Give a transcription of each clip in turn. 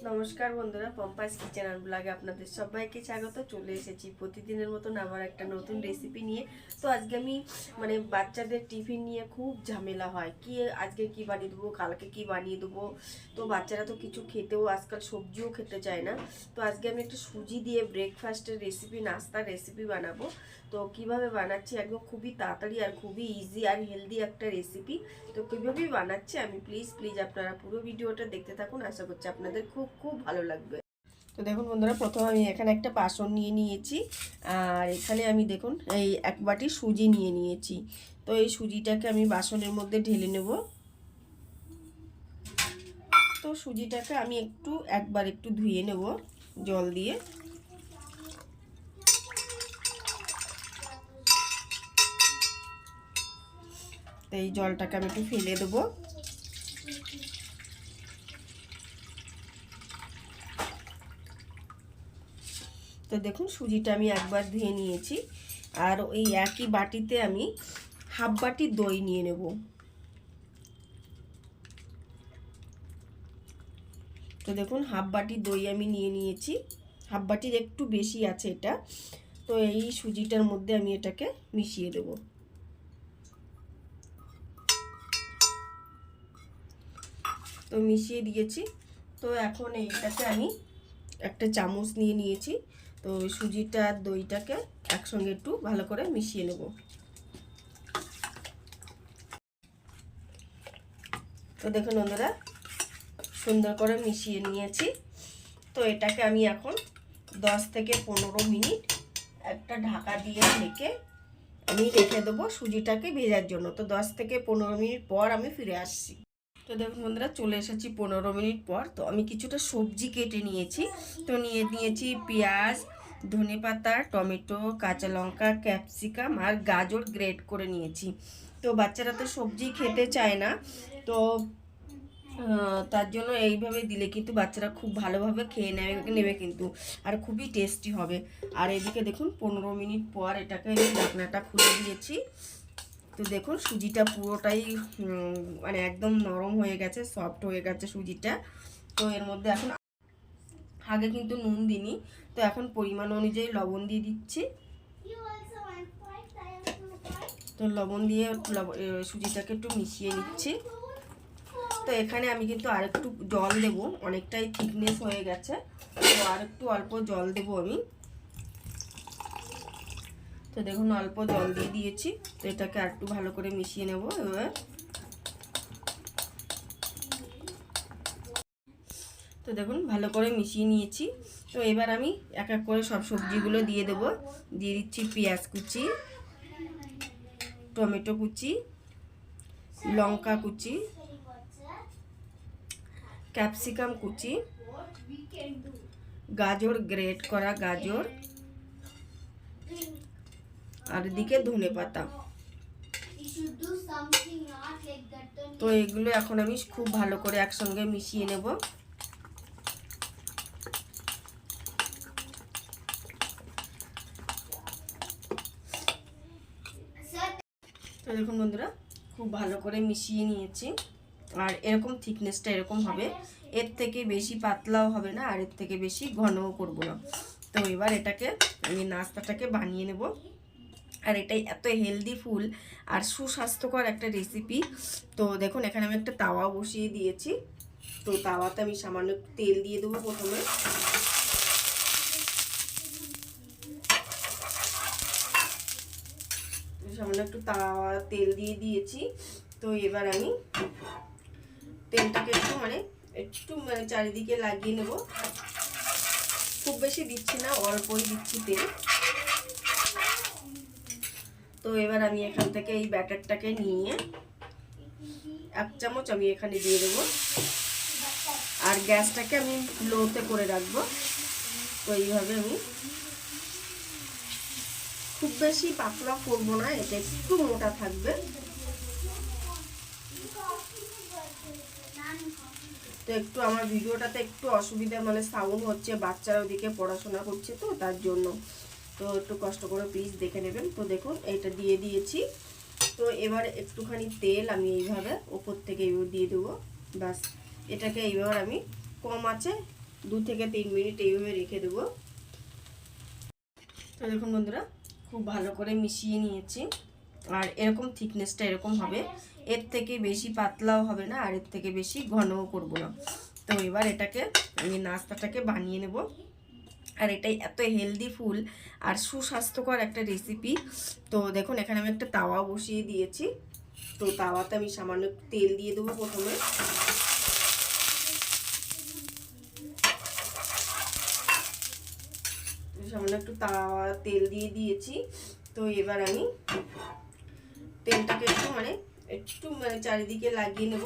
নমস্কার বন্ধুরা, পম্পাস কিচেন আর ব্লগে আপনাদের সবাইকে স্বাগত। চলে এসেছি প্রতিদিনের মতন আবার একটা নতুন রেসিপি নিয়ে। তো আজকে আমি বাচ্চাদের টিফিন নিয়ে খুব ঝামেলা হয়, কি আজকে কি বানিয়ে দেবো, কালকে কি বানিয়ে দেবো। তো বাচ্চারা তো কিছু খেতেও আজকাল সবজিও খেতে চায় না। তো আজকে আমি একটু সুজি দিয়ে ব্রেকফাস্টের রেসিপি, নাস্তার রেসিপি বানাবো। তো কিভাবে বানাচ্ছি, একদম খুবই তাড়াতাড়ি আর খুবই ইজি আর হেলদি একটা রেসিপি। তো কীভাবেই বানাচ্ছি আমি প্লিজ আপনারা পুরো ভিডিওটা দেখতে থাকুন, আশা করছি আপনাদের খুব খুব ভালো লাগবে। তো দেখুন বন্ধুরা, প্রথমে আমি এখানে একটা বাসন নিয়ে নিয়েছি, আর এখানে আমি দেখুন এই এক বাটি সুজি নিয়ে নিয়েছি। তো এই সুজিটাকে আমি বাসনের মধ্যে ঢেলে নেব। তো সুজিটাকে আমি একবার একটু ধুয়ে নেব জল দিয়ে। তো এই জলটাকে আমি একটু ফেলে দেবো। তো দেখুন সুজিটা আমি একবার ধুয়ে নিয়েছি, আর ওই একই বাটিতে আমি হাফ বাটি দই নিয়ে নেব। তো দেখুন হাফ বাটি দই আমি নিয়ে নিয়েছি, হাফ বাটির একটু বেশি আছে এটা। তো এই সুজিটার মধ্যে আমি এটাকে মিশিয়ে দেব। তো মিশিয়ে দিয়েছি। তো এখন এইটাকে আমি একটা চামচ নিয়ে নিয়েছি। তো সুজিটা আর দইটাকে একসঙ্গে একটু ভালো করে মিশিয়ে নেব। তো দেখুন বন্ধুরা, সুন্দর করে মিশিয়ে নিয়েছি। তো এটাকে আমি এখন 10 থেকে 15 মিনিট একটা ঢাকা দিয়ে ঢেকে আমি রেখে দেবো সুজিটাকে ভেজার জন্য। তো 10 থেকে 15 মিনিট পর আমি ফিরে আসছি। তো দেখুন বন্ধুরা, চলে এসেছি 15 মিনিট পর। তো আমি কিছুটা সবজি কেটে নিয়েছি। তো নিয়েছি পেঁয়াজ, ধনেপাতা, টমেটো, কাঁচা লঙ্কা, ক্যাপসিকাম আর গাজর গ্রেট করে নিয়েছি। তো বাচ্চারা তো সবজি খেতে চায় না, তো তার জন্য এইভাবে দিলে কিন্তু বাচ্চারা খুব ভালোভাবে খেয়ে নেবে কিন্তু, আর খুবই টেস্টি হবে। আর এদিকে দেখুন 15 মিনিট পর এটাকে ঢাকনাটা খুলে দিয়েছি। তো দেখুন সুজিটা পুরোটাই একদম নরম হয়ে গেছে, সফট হয়ে গেছে সুজিটা। তো এর মধ্যে এখন আগে কিন্তু নুন দিইনি, তো এখন পরিমাণ অনুযায়ী লবণ দিয়ে দিচ্ছি। তো লবণ দিয়ে সুজিটাকে একটু মিশিয়ে নিচ্ছি। তো এখানে আমি কিন্তু আরেকটু জল দেব, অনেকটাই থিকনেস হয়ে গেছে, তো আরেকটু অল্প জল দেব আমি। তো দেখুন অল্প জল দিয়ে দিয়েছি। তো এটাকে আরেকটু ভালো করে মিশিয়ে নেব এবার। তো দেখুন ভালো করে মিশিয়ে নিয়েছি। তো এবার আমি এক এক করে সব সবজিগুলো দিয়ে দেব। দিয়ে দিচ্ছি পেঁয়াজ কুচি, টমেটো কুচি, লঙ্কা কুচি, ক্যাপসিকাম কুচি, গাজর গ্রেট করা গাজর, আর এদিকে ধনেপাতা। তো এগুলো এখন আমি খুব ভালো করে একসঙ্গে মিশিয়ে নেব। তো দেখুন বন্ধুরা, খুব ভালো করে মিশিয়ে নিয়েছি। আর এরকম থিকনেসটা এরকম হবে, এর থেকে বেশি পাতলাও হবে না, আর এর থেকে বেশি ঘনও করব না। তো এবার এটাকে আমি নাস্তাটাকে বানিয়ে নেব। আর এটাই এত হেলদি ফুল আর সুস্বাস্থ্যকর একটা রেসিপি। তো দেখুন এখানে আমি একটা তাওয়া বসিয়ে দিয়েছি। তো তাওয়াতে আমি সামান্য তেল দিয়ে দেবো প্রথমে। সামান্য একটু তাওয়া তেল দিয়ে দিয়েছি। তো এবার আমি তেলটাকে একটু চারিদিকে লাগিয়ে নেব। খুব বেশি দিচ্ছি না, অল্পই দিচ্ছি তেল। তো এবার আমি এখান থেকে এই ব্যাটারটাকে নিয়ে 1 চামচ আমি এখানে দিয়ে দেবো, আর গ্যাসটাকে আমি লোতে করে রাখবো। তো এইভাবে আমি খুব বেশি পাতলা করবো না, এটা একটু মোটা থাকবে। তো একটু আমার ভিডিওটাতে একটু অসুবিধা, সাউন্ড হচ্ছে, বাচ্চারা ওদিকে পড়াশোনা করছে, তো তার জন্য তো একটু কষ্ট করে প্লিজ দেখে নেবেন। তো দেখুন এটা দিয়ে দিয়েছি। তো এবার একটুখানি তেল আমি এইভাবে ওপর থেকে দিয়ে দেবো। ব্যাস, এটাকে এইবার আমি কম আছে 2 থেকে 3 মিনিট এইভাবে রেখে দেবো। তো দেখুন বন্ধুরা, খুব ভালো করে মিশিয়ে নিয়েছি। আর এরকম থিকনেসটা এরকম হবে, এর থেকে বেশি পাতলাও হবে না, আর এর থেকে বেশি ঘনও করব না। তো এবার এটাকে আমি নাস্তাটাকে বানিয়ে নেব। আর এটাই এত হেলদি ফুল আর সুস্বাস্থ্যকর একটা রেসিপি। তো দেখুন এখানে আমি একটা তাওয়া বসিয়ে দিয়েছি। তো তাওয়াতে আমি সামান্য তেল দিয়ে দেবো প্রথমে। সামান্য একটু তাওয়া তেল দিয়ে দিয়েছি। তো এবার আমি তেলটাকে একটু চারিদিকে লাগিয়ে নেব।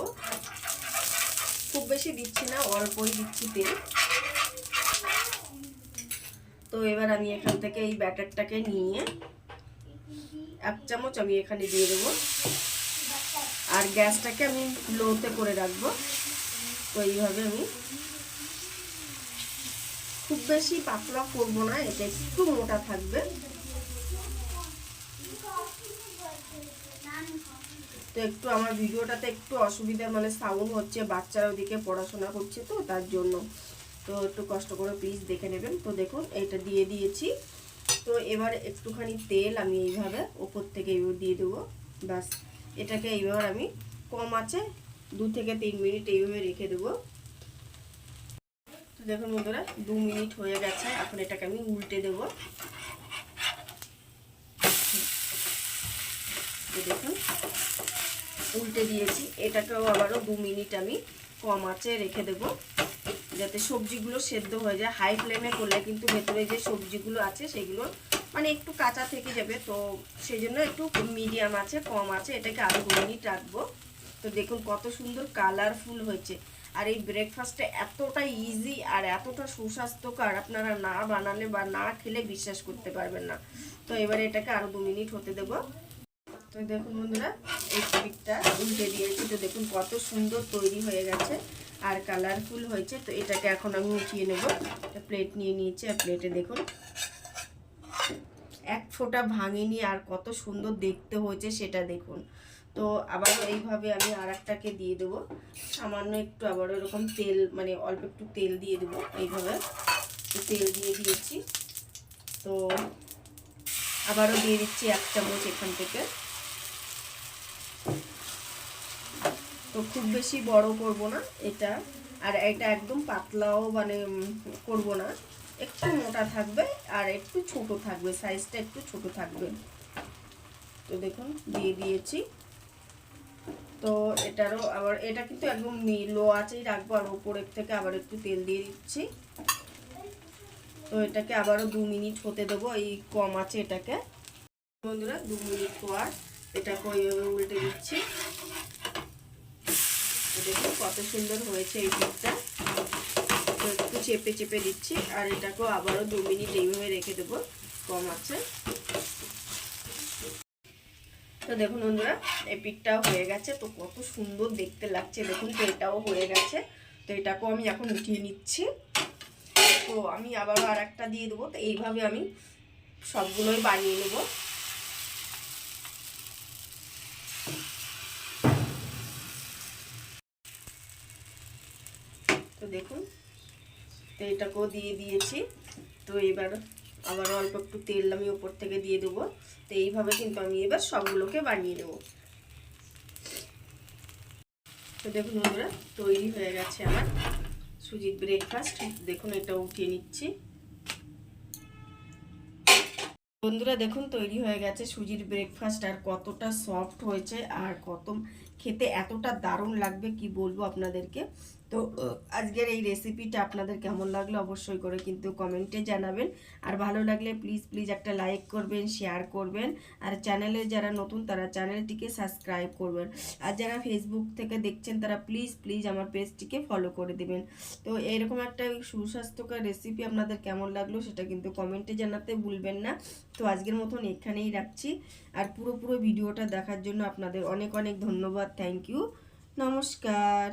খুব বেশি দিচ্ছি না, অল্পই দিচ্ছি তেল। তো এবার আমি এখান থেকে এই ব্যাটারটাকে নিয়ে 1 চামচ আমি এখানে দিয়ে দেবো। আর গ্যাসটাকে আমি লোতে করে রাখবো। তো এইভাবে আমি খুব বেশি পাতলা করবো না, এটা একটু মোটা থাকবে। তো একটু আমার ভিডিওটাতে একটু অসুবিধা, সাউন্ড হচ্ছে, বাচ্চারা ওদিকে পড়াশোনা করছে, তো তার জন্য তো একটু কষ্ট করে প্লিজ দেখে নেবেন। তো দেখুন এটা দিয়ে দিয়েছি। তো এবার একটুখানি তেল আমি এইভাবে ওপর থেকে এইভাবে দিয়ে দেবো। ব্যাস, এটাকে এইভাবে আমি কম আছে 2 থেকে 3 মিনিট এইভাবে রেখে দেবো। তো দেখুন বন্ধুরা, 2 মিনিট হয়ে গেছে। এখন এটাকে আমি উল্টে দেবো। দেখুন উল্টে দিয়েছি। এটাকেও আবারও 2 মিনিট আমি কম আঁচে রেখে দেব, যাতে সবজিগুলো সেদ্ধ হয়ে যায়। হাই ফ্লেমে করলে কিন্তু ভেতরে যে সবজিগুলো আছে সেগুলো একটু কাঁচা থেকে যাবে। তো সেই জন্য একটু মিডিয়াম আছে, কম আছে, এটাকে আরও 2 মিনিট রাখবো। তো দেখুন কত সুন্দর কালারফুল হয়েছে। আর এই ব্রেকফাস্টটা এতটা ইজি আর এতটা সুস্বাস্থ্যকর, আপনারা না বানালে বা না খেলে বিশ্বাস করতে পারবেন না। তো এবারে এটাকে আরও 2 মিনিট হতে দেবো। তো দেখুন বন্ধুরা, এই পিঠটা উল্টে দিয়েছি। তো দেখুন কত সুন্দর তৈরি হয়ে গেছে আর কালারফুল হয়েছে। তো এটাকে এখন আমি উঠিয়ে নেব। একটা প্লেট নিয়ে নিয়েছি, আর প্লেটে দেখুন এক ফোঁটা ভাঙেনি, আর কত সুন্দর দেখতে হয়েছে সেটা দেখুন। তো আবার এইভাবে আমি আর একটাকে দিয়ে দেবো। সামান্য একটু আবার এরকম তেল, অল্প একটু তেল দিয়ে দেবো এইভাবে। তো তেল দিয়ে দিয়েছি। তো আবারও দিয়ে দিচ্ছি 1 চামচ এখান থেকে। তো খুব বেশি বড় করব না এটা, আর এটা একদম পাতলাও করব না, একটু মোটা থাকবে আর একটু ছোট থাকবে, সাইজটা একটু ছোট থাকবে। তো দেখুন দিয়ে দিয়েছি। তো এটারও আবার, এটা কিন্তু একদম লো আঁচেই রাখবো, আর উপরের থেকে আবার একটু তেল দিয়ে দিচ্ছি। তো এটাকে আবারও 2 মিনিট হতে দেবো এই কম আঁচে। এটাকে বন্ধুরা 2 মিনিট পর এটাকে ওইভাবে উল্টে দিচ্ছি। দেখুন কত সুন্দর হয়েছে এই পিঠটা। তো একটু চেপে চেপে দিচ্ছি, আর এটাকেও আবারও 2 মিনিট এইভাবে রেখে দেবো কম আছে। তো দেখুন বন্ধুরা, এই পিঠটাও হয়ে গেছে। তো কত সুন্দর দেখতে লাগছে দেখুন। তো এটাও হয়ে গেছে। তো এটাকেও আমি এখন উঠিয়ে নিচ্ছি। তো আমি আবারও আর একটা দিয়ে দেবো। তো এইভাবে আমি সবগুলোই বানিয়ে নেব। তো দেখুন, তো এটাকেও দিয়ে দিয়েছি। তো এবার আবার অল্প একটু তেল আমি উপর থেকে দিয়ে দেবো। তো এইভাবে কিন্তু আমি এবার সবগুলোকে বানিয়ে নেব। তো দেখুন বন্ধুরা, তৈরি হয়ে গেছে আমার সুজির ব্রেকফাস্ট। দেখুন এটা উঠিয়ে নিচ্ছি। বন্ধুরা দেখুন তৈরি হয়ে গেছে সুজির ব্রেকফাস্ট। আর কতটা সফট হয়েছে, আর খেতে এতটা দারুণ লাগবে কি বলবো আপনাদেরকে। তো আজকের এই রেসিপিটা আপনাদের কেমন লাগলো অবশ্যই করে কিন্তু কমেন্টে জানাবেন। আর ভালো লাগলে প্লিজ প্লিজ একটা লাইক করবেন, শেয়ার করবেন। আর চ্যানেলে যারা নতুন তারা চ্যানেলটিকে সাবস্ক্রাইব করবেন। আর যারা ফেসবুক থেকে দেখছেন তারা প্লিজ প্লিজ আমার পেজটিকে ফলো করে দেবেন। তো এরকম একটা সুস্বাস্থ্যকর রেসিপি আপনাদের কেমন লাগলো সেটা কিন্তু কমেন্টে জানাতে ভুলবেন না। তো আজকের মতন এখানেই রাখছি। আর পুরো ভিডিওটা দেখার জন্য আপনাদের অনেক অনেক ধন্যবাদ। Thank you. নমস্কার।